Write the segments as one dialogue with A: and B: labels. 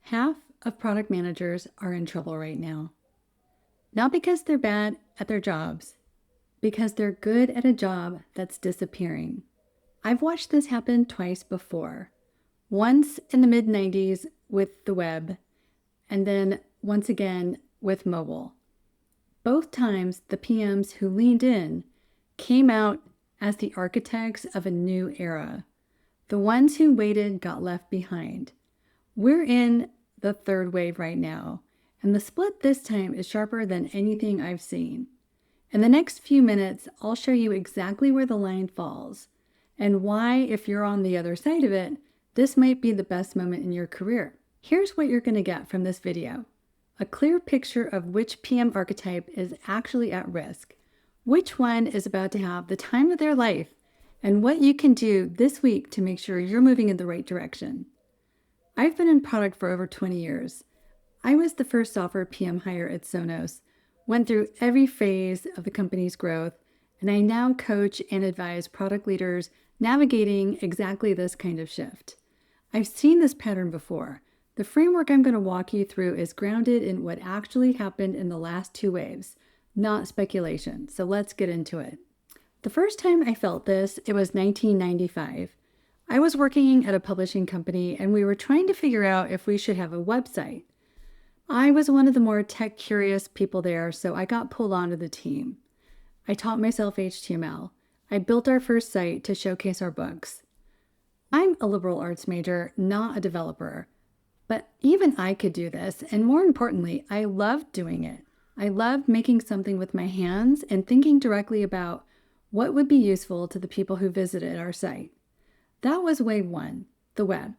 A: Half of product managers are in trouble right now. Not because they're bad at their jobs, because they're good at a job that's disappearing. I've watched this happen twice before. Once in the mid-90s with the web, and then once again with mobile. Both times, the PMs who leaned in came out as the architects of a new era. The ones who waited got left behind. We're in the third wave right now, and the split this time is sharper than anything I've seen. In the next few minutes, I'll show you exactly where the line falls, and why, if you're on the other side of it, this might be the best moment in your career. Here's what you're going to get from this video. A clear picture of which PM archetype is actually at risk, which one is about to have the time of their life, and what you can do this week to make sure you're moving in the right direction. I've been in product for over 20 years. I was the first software PM hire at Sonos, went through every phase of the company's growth, and I now coach and advise product leaders navigating exactly this kind of shift. I've seen this pattern before. The framework I'm going to walk you through is grounded in what actually happened in the last two waves, not speculation. So let's get into it. The first time I felt this, it was 1995. I was working at a publishing company and we were trying to figure out if we should have a website. I was one of the more tech-curious people there, so I got pulled onto the team. I taught myself HTML. I built our first site to showcase our books. I'm a liberal arts major, not a developer. But even I could do this, and more importantly, I loved doing it. I loved making something with my hands and thinking directly about what would be useful to the people who visited our site. That was wave one, the web.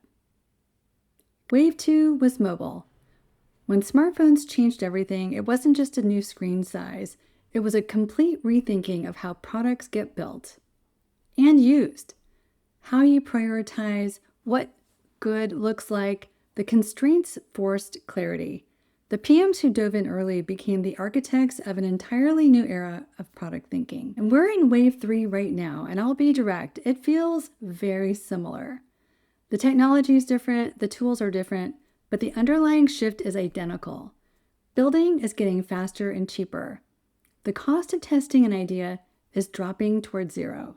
A: Wave two was mobile. When smartphones changed everything, it wasn't just a new screen size. It was a complete rethinking of how products get built and used. How you prioritize, what good looks like. The constraints forced clarity. The PMs who dove in early became the architects of an entirely new era of product thinking. And we're in wave three right now, and I'll be direct, it feels very similar. The technology is different, the tools are different, but the underlying shift is identical. Building is getting faster and cheaper. The cost of testing an idea is dropping towards zero.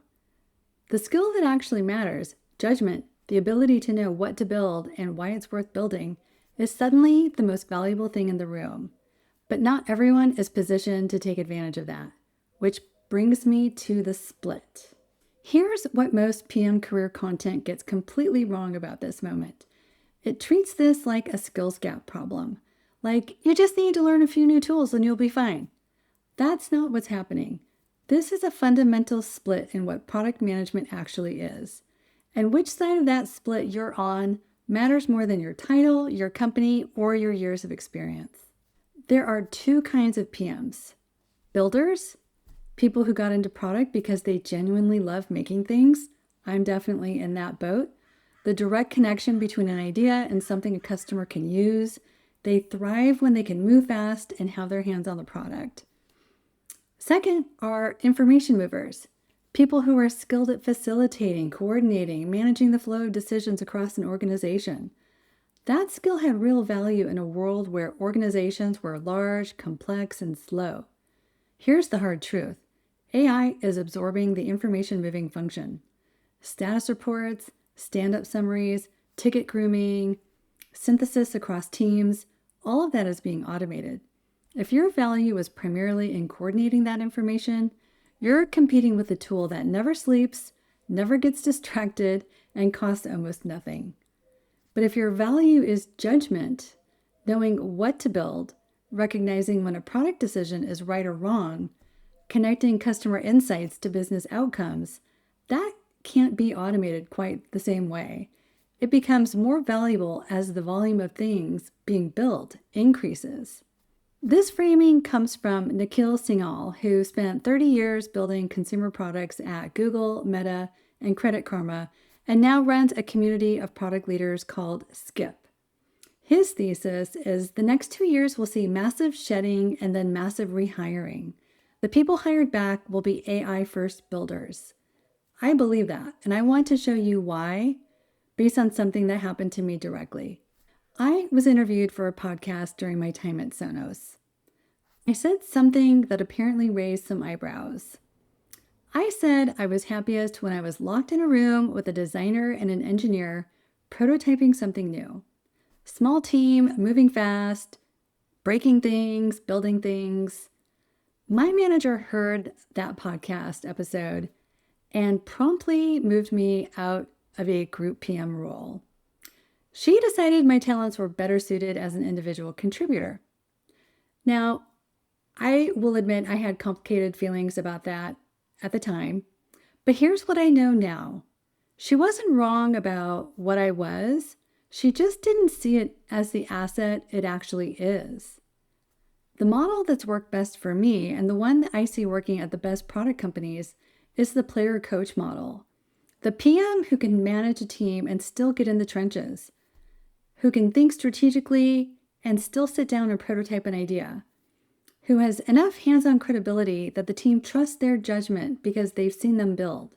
A: The skill that actually matters, judgment, the ability to know what to build and why it's worth building, is suddenly the most valuable thing in the room. But not everyone is positioned to take advantage of that, which brings me to the split. Here's what most PM career content gets completely wrong about this moment. It treats this like a skills gap problem. Like, you just need to learn a few new tools and you'll be fine. That's not what's happening. This is a fundamental split in what product management actually is. And which side of that split you're on matters more than your title, your company, or your years of experience. There are two kinds of PMs. Builders, people who got into product because they genuinely love making things. I'm definitely in that boat. The direct connection between an idea and something a customer can use. They thrive when they can move fast and have their hands on the product. Second are information movers. People who are skilled at facilitating, coordinating, managing the flow of decisions across an organization. That skill had real value in a world where organizations were large, complex, and slow. Here's the hard truth. AI is absorbing the information moving function. Status reports, stand-up summaries, ticket grooming, synthesis across teams, all of that is being automated. If your value is primarily in coordinating that information, you're competing with a tool that never sleeps, never gets distracted, and costs almost nothing. But if your value is judgment, knowing what to build, recognizing when a product decision is right or wrong, connecting customer insights to business outcomes, that can't be automated quite the same way. It becomes more valuable as the volume of things being built increases. This framing comes from Nikhil Singhal, who spent 30 years building consumer products at Google, Meta, and Credit Karma, and now runs a community of product leaders called Skip. His thesis is the next 2 years will see massive shedding and then massive rehiring. The people hired back will be AI-first builders. I believe that, and I want to show you why, based on something that happened to me directly. I was interviewed for a podcast during my time at Sonos. I said something that apparently raised some eyebrows. I said I was happiest when I was locked in a room with a designer and an engineer prototyping something new. Small team, moving fast, breaking things, building things. My manager heard that podcast episode and promptly moved me out of a group PM role. She decided my talents were better suited as an individual contributor. Now, I will admit I had complicated feelings about that at the time, but here's what I know now. She wasn't wrong about what I was. She just didn't see it as the asset it actually is. The model that's worked best for me, and the one that I see working at the best product companies, is the player coach model. The PM who can manage a team and still get in the trenches, who can think strategically and still sit down and prototype an idea, who has enough hands-on credibility that the team trusts their judgment because they've seen them build.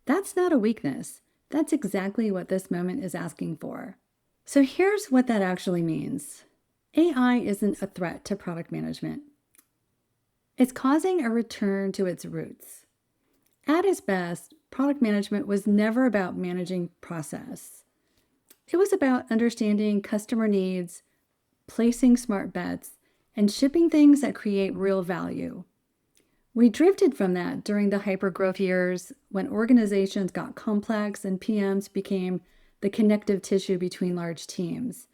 A: That's not a weakness. That's exactly what this moment is asking for. So here's what that actually means. AI isn't a threat to product management. It's causing a return to its roots. At its best, product management was never about managing process. It was about understanding customer needs, placing smart bets, and shipping things that create real value. We drifted from that during the hypergrowth years when organizations got complex and PMs became the connective tissue between large teams.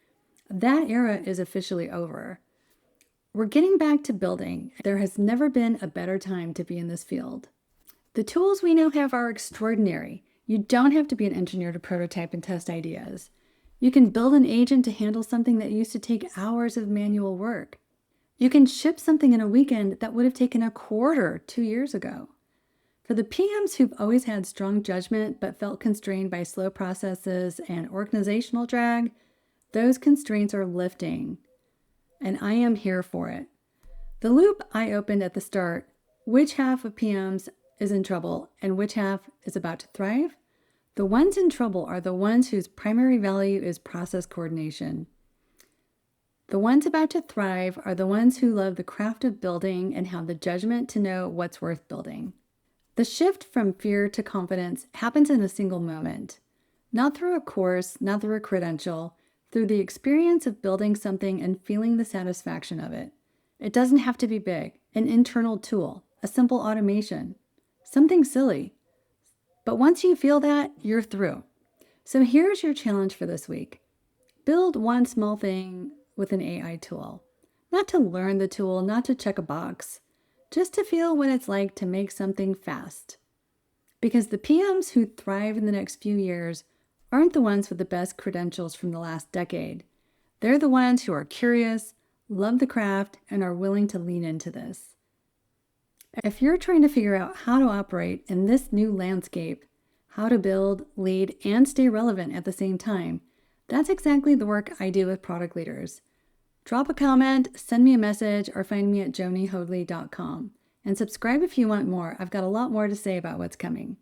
A: That era is officially over. We're getting back to building. There has never been a better time to be in this field. The tools we now have are extraordinary. You don't have to be an engineer to prototype and test ideas. You can build an agent to handle something that used to take hours of manual work. You can ship something in a weekend that would have taken a quarter 2 years ago. For the PMs who've always had strong judgment but felt constrained by slow processes and organizational drag, those constraints are lifting, and I am here for it. The loop I opened at the start, which half of PMs is in trouble and which half is about to thrive? The ones in trouble are the ones whose primary value is process coordination. The ones about to thrive are the ones who love the craft of building and have the judgment to know what's worth building. The shift from fear to confidence happens in a single moment, not through a course, not through a credential, through the experience of building something and feeling the satisfaction of it. It doesn't have to be big, an internal tool, a simple automation, something silly. But once you feel that, you're through. So here's your challenge for this week. Build one small thing with an AI tool. Not to learn the tool, not to check a box, just to feel what it's like to make something fast. Because the PMs who thrive in the next few years aren't the ones with the best credentials from the last decade. They're the ones who are curious, love the craft, and are willing to lean into this. If you're trying to figure out how to operate in this new landscape, how to build, lead, and stay relevant at the same time, that's exactly the work I do with product leaders. Drop a comment, send me a message, or find me at jonihodley.com. And subscribe if you want more. I've got a lot more to say about what's coming.